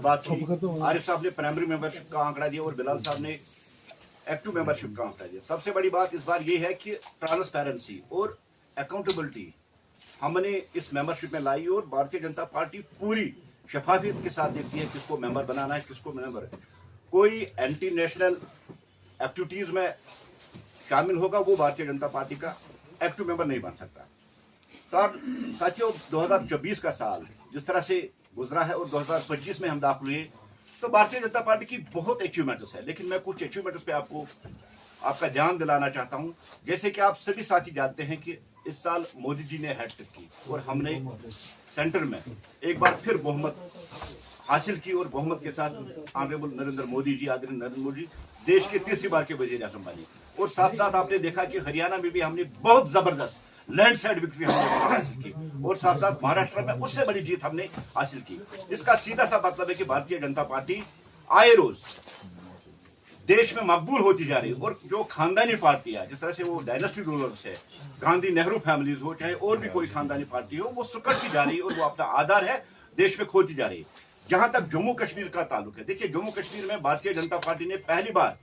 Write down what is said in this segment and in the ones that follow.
बात की, आरिफ साहब ने प्राइमरी मेंबरशिप का आंकड़ा दिया और बिलाल साहब ने एक्टिव मेंबरशिप का आंकड़ा दिया। सबसे बड़ी बात इस बार ये है कि ट्रांसपेरेंसी और अकाउंटेबिलिटी हमने इस मेंबरशिप में लाई और भारतीय जनता पार्टी पूरी शफाफियत के साथ देखती है किसको मेंबर बनाना है, किसको मेंबर। कोई एंटी नेशनल एक्टिविटीज में शामिल होगा वो भारतीय जनता पार्टी का एक्टिव मेंबर नहीं बन सकता। साथियों, 2024 का साल जिस तरह से गुजरा है और 2025 में हम दाखिल हुए तो भारतीय जनता पार्टी की बहुत अचीवमेंट्स है, लेकिन मैं कुछ अचीवमेंट्स पे आपका ध्यान दिलाना चाहता हूं। जैसे कि आप सभी साथी जानते हैं कि इस साल मोदी जी ने हैट्रिक की और हमने सेंटर में एक बार फिर बहुमत हासिल की और बहुमत के साथ ऑनरेबल नरेंद्र मोदी जी, आदरणीय नरेंद्र मोदी जी देश के तीसरी बार के वजीर आज़म बने। और साथ साथ आपने देखा कि हरियाणा में भी हमने बहुत जबरदस्त लैंडस्लाइड विक्ट्री हमने हासिल की और साथ साथ महाराष्ट्र में उससे बड़ी जीत हमने हासिल की। इसका सीधा सा मतलब है कि भारतीय जनता पार्टी आए रोज देश में मकबूल होती जा रही है और जो खानदानी पार्टी है, जिस तरह से वो डायनेस्टी रूलर्स है, गांधी नेहरू फैमिलीज हो चाहे और भी कोई खानदानी पार्टी हो, वो सुकड़ती जा रही है और वो अपना आधार है देश में खोती जा रही है। जहां तक जम्मू कश्मीर का ताल्लुक है, देखिए जम्मू कश्मीर में भारतीय जनता पार्टी ने पहली बार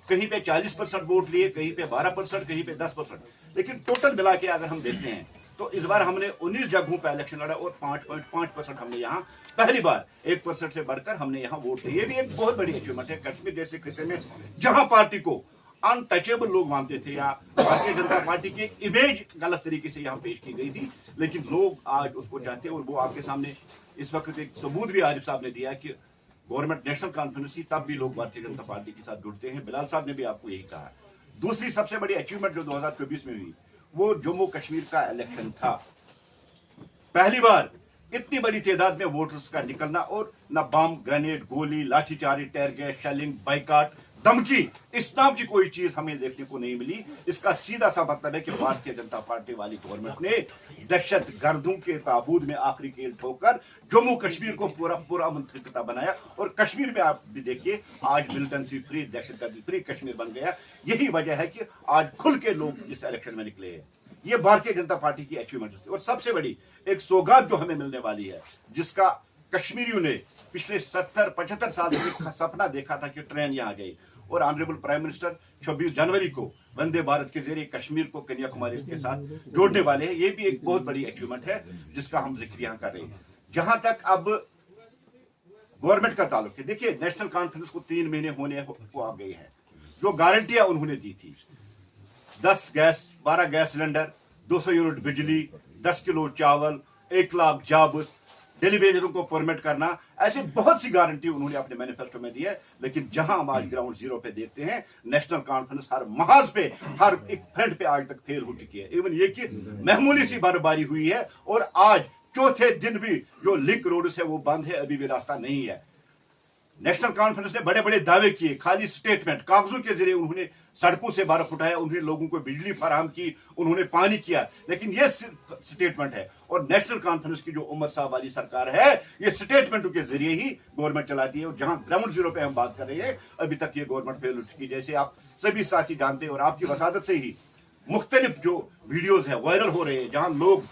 कहीं पे 40% वोट लिए, कहीं पे 12%, कहीं पे 10%, लेकिन टोटल मिला के अगर हम देखते हैं तो इस बार हमने 19 जगहों पर इलेक्शन लड़ा और 5.5% हमने यहाँ पहली बार 1% से बढ़कर हमने यहाँ वोट दिए। ये भी एक बहुत बड़ी अचीवमेंट है। कश्मीर जैसे खिते में जहां पार्टी को अनटचेबल लोग मानते थे या भारतीय जनता पार्टी की एक इमेज गलत तरीके से यहाँ पेश की गई थी, लेकिन लोग आज उसको चाहते हैं और वो आपके सामने इस वक्त एक सबूत भी आरिफ साहब ने दिया कि गवर्नमेंट नेशनल कॉन्फ्रेंस थी तब भी लोग भारतीय जनता पार्टी के साथ जुड़ते हैं। बिलाल साहब ने भी आपको यही कहा। दूसरी सबसे बड़ी अचीवमेंट जो 2024 में हुई वो जम्मू कश्मीर का इलेक्शन था। पहली बार इतनी बड़ी तादाद में वोटर्स का निकलना और न बम, ग्रेनेड, गोली, लाठीचार्ज, टेयर गैस, शेलिंग, बाइकाट, धमकी, इस नाम की कोई चीज हमें देखने को नहीं मिली। इसका सीधा सा मतलब है कि भारतीय जनता पार्टी वाली गवर्नमेंट ने दहशत गर्दों के ताबूत में आखिरी खेल ठोकर जम्मू कश्मीर को पूरा मुंतखब बनाया और कश्मीर में आप भी देखिए आज मिलिटेंसी फ्री, दहशतगर्दी फ्री कश्मीर बन गया। यही वजह है कि आज खुल के लोग इस इलेक्शन में निकले हैं। ये भारतीय जनता पार्टी की अचीवमेंट थी। और सबसे बड़ी एक सौगात जो हमें मिलने वाली है, जिसका कश्मीरियों ने पिछले 70-75 साल से सपना देखा था कि ट्रेन यहाँ गई और ऑनरेबल प्राइम मिनिस्टर 26 जनवरी को वंदे भारत के जरिए कश्मीर को कन्याकुमारी के साथ जोड़ने वाले हैं। ये भी एक बहुत बड़ी अचीवमेंट है जिसका हम जिक्र यहाँ कर रहे हैं। जहां तक अब गवर्नमेंट का ताल्लुक है, देखिए नेशनल कॉन्फ्रेंस को 3 महीने होने को आ गए हैं। जो गारंटियां उन्होंने दी थी 12 गैस सिलेंडर, 200 यूनिट बिजली, 10 किलो चावल, 1 लाख जॉब, डेलीवेजरों को परमिट करना, ऐसे बहुत सी गारंटी उन्होंने अपने मैनिफेस्टो में दी है। लेकिन जहां हम आज ग्राउंड जीरो पे देखते हैं, नेशनल कॉन्फ्रेंस हर महाज पे, हर एक फ्रंट पे आज तक फेल हो चुकी है। इवन ये कि मामूली सी बर्फबारी हुई है और आज चौथे दिन भी जो लिंक रोड है वो बंद है, अभी भी रास्ता नहीं है। नेशनल कॉन्फ्रेंस ने बड़े बड़े दावे किए, खाली स्टेटमेंट, कागजों के जरिए उन्होंने सड़कों से बर्फ उठाया, उन्होंने लोगों को बिजली फराहम की, उन्होंने पानी किया, लेकिन ये स्टेटमेंट है। और नेशनल कॉन्फ्रेंस की जो उमर साहब वाली सरकार है, ये स्टेटमेंटों के जरिए ही गवर्नमेंट चलाती है। और जहां ग्राउंड जीरो पे हम बात कर रहे हैं, अभी तक ये गवर्नमेंट फेल हो चुकी है। जैसे आप सभी साथी जानते हैं और आपकी वसादत से ही मुख्तलिफ जो वीडियोज है वायरल हो रहे हैं, जहां लोग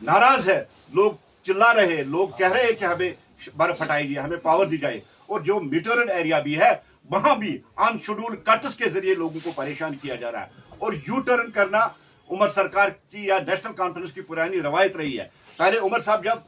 नाराज है, लोग चिल्ला रहे हैं, लोग कह रहे हैं कि हमें बर्फ हटाई जाए, हमें पावर दी जाए। और जो मीटरन एरिया भी है वहां भी अनशेड्यूल्ड कट्स के जरिए लोगों को परेशान किया जा रहा है। और यू टर्न करना उमर सरकार की या नेशनल कॉन्फ्रेंस की पुरानी रवायत रही है। पहले उमर साहब जब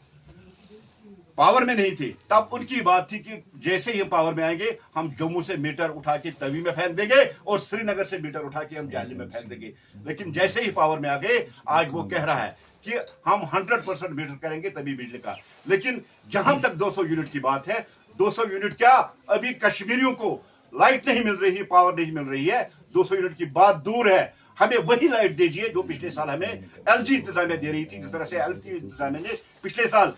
पावर में नहीं थे तब उनकी बात थी कि जैसे ही पावर में आएंगे हम जम्मू से मीटर उठा के तवी में फेंक देंगे और श्रीनगर से मीटर उठा के हम जाली में फेंक देंगे। लेकिन जैसे ही पावर में आ गए आज वो कह रहा है कि हम 100% मीटर करेंगे तभी बिजली का। लेकिन जहां तक 200 यूनिट की बात है, 200 यूनिट क्या, अभी कश्मीरियों को लाइट नहीं मिल रही है, पावर नहीं मिल रही है। 200 यूनिट की बात दूर है, हमें वही लाइट दीजिए जो पिछले साल हमें एलजी इंतजामिया दे रही थी। जिस तरह से एलजी इंतजामिया ने पिछले साल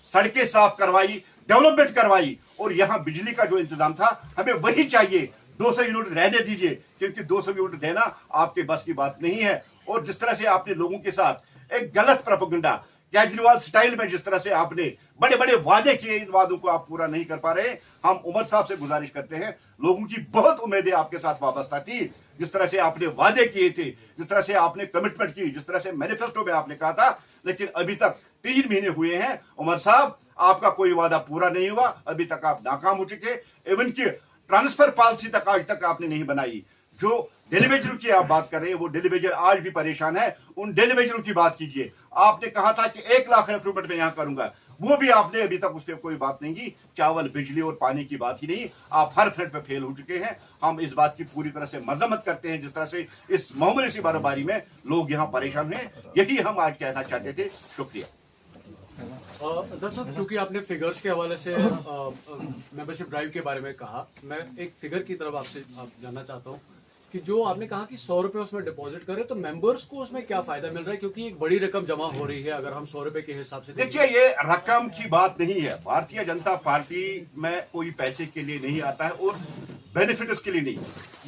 सड़कें साफ करवाई, डेवलपमेंट करवाई और यहाँ बिजली का जो इंतजाम था हमें वही चाहिए। 200 यूनिट रहने दीजिए, क्योंकि 200 यूनिट देना आपके बस की बात नहीं है। और जिस तरह से आपने लोगों के साथ एक गलत प्रोपेगेंडा केजरीवाल स्टाइल में जिस तरह से आपने बड़े बड़े वादे किए, इन वादों को आप पूरा नहीं कर पा रहे। हम उमर साहब से गुजारिश करते हैं, लोगों की बहुत उम्मीदें आपके साथ वाबस्ता थी, जिस तरह से आपने वादे किए थे, जिस तरह से आपने कमिटमेंट की, जिस तरह से मैनिफेस्टो में आपने कहा था, लेकिन अभी तक 3 महीने हुए हैं उमर साहब, आपका कोई वादा पूरा नहीं हुआ, अभी तक आप नाकाम हो चुके। इवन की ट्रांसफर पॉलिसी तक आज तक आपने नहीं बनाई। जो डेलीवेजरों की आप बात कर रहे हैं, वो डेलीवेजर आज भी परेशान है, उन डेलीवेजरों की बात कीजिए। आपने कहा था कि 1 लाख रिक्रूटमेंट में यहां करूंगा, वो भी आपने अभी तक उस पर कोई बात नहीं की। चावल, बिजली और पानी की बात ही नहीं, आप हर फ्रंट पे फेल हो चुके हैं। हम इस बात की पूरी तरह से मजम्मत करते हैं, जिस तरह से इस मामूली सी बर्फबारी में लोग यहाँ परेशान हैं। यही हम आज कहना चाहते थे। शुक्रिया। दर्शक साहब, क्योंकि आपने फिगर्स के हवाले से मेंबरशिप ड्राइव के बारे में कहा, मैं एक फिगर की तरफ आपसे जानना चाहता हूँ कि जो आपने कहा कि 100 रुपए उसमें डिपॉजिट करें तो मेंबर्स को उसमें क्या फायदा मिल रहा है, क्योंकि एक बड़ी रकम जमा हो रही है अगर हम 100 रुपए के हिसाब से देखिए, ये रकम की बात नहीं है। भारतीय जनता पार्टी में कोई पैसे के लिए नहीं आता है और बेनिफिट्स के लिए नहीं।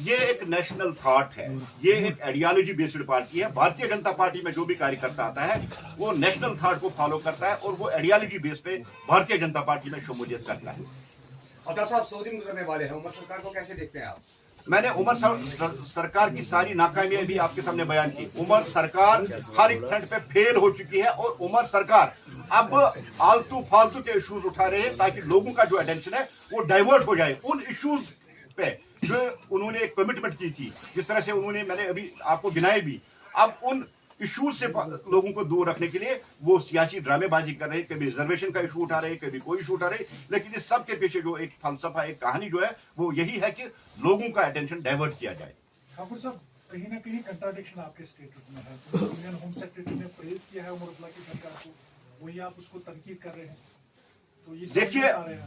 ये एक नेशनल थॉट है, ये एक आइडियोलॉजी बेस्ड पार्टी है। भारतीय जनता पार्टी में जो भी कार्यकर्ता आता है वो नेशनल थॉट को फॉलो करता है और वो आइडियोलॉजी बेस पे भारतीय जनता पार्टी में शमूलियत करता है। अब्दुल साहब, 100 दिन गुजरने वाले हैं, उमर सरकार को कैसे देखते हैं आप? मैंने उमर सरकार की सारी नाकामियां भी आपके सामने बयान की। उमर सरकार हर एक फ्रंट पे फेल हो चुकी है और उमर सरकार अब आलतू फालतू के इश्यूज उठा रहे हैं ताकि लोगों का जो अटेंशन है वो डाइवर्ट हो जाए उन इश्यूज पे जो उन्होंने एक कमिटमेंट की थी। जिस तरह से उन्होंने, मैंने अभी आपको गिनाए भी, अब उन इश्यूज से लोगों को दूर रखने के लिए वो सियासी ड्रामेबाजी कर रहे हैं। कभी रिजर्वेशन का इशू उठा रहे हैं, कभी कोई इशू उठा रहे हैं, लेकिन इस सब के पीछे जो एक फलसफा, एक कहानी जो है वो यही है कि लोगों का अटेंशन डाइवर्ट किया जाए। ठाकुर साहब, कहीं ना कहीं कंट्राडिक्शन आपके स्टेटमेंट में है। तो यूनियन होम सेक्रेटरी ने प्रेज किया है उमर अब्दुल्ला की सरकार को, वही आप उसको तनकीद कर रहे हैं। तो ये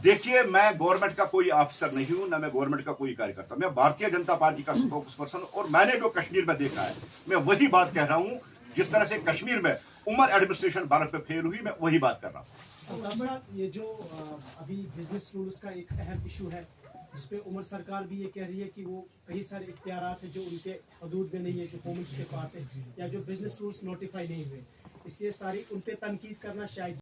देखिए, मैं गवर्नमेंट का कोई ऑफिसर नहीं हूं, ना मैं गवर्नमेंट का कोई कार्यकर्ता। मैं भारतीय जनता पार्टी का स्पोक्स पर्सन, और मैंने जो कश्मीर में देखा है मैं वही बात कह रहा हूं। जिस तरह से कश्मीर में उमर एडमिनिस्ट्रेशन भारत पे फेल हुई, मैं वही बात कर रहा हूं। ये जो अभी बिजनेस रूल्स का एक अहम इशू है, जिसपे उमर सरकार भी ये कह रही है कि वो कई सारे इख्तियारात हैं जो उनके हदूद में नहीं है, जो कौम के पास है, या जो बिजनेस रूल्स नोटिफाई नहीं हुए, इसलिए सारी उन पे तनकीद करना शायद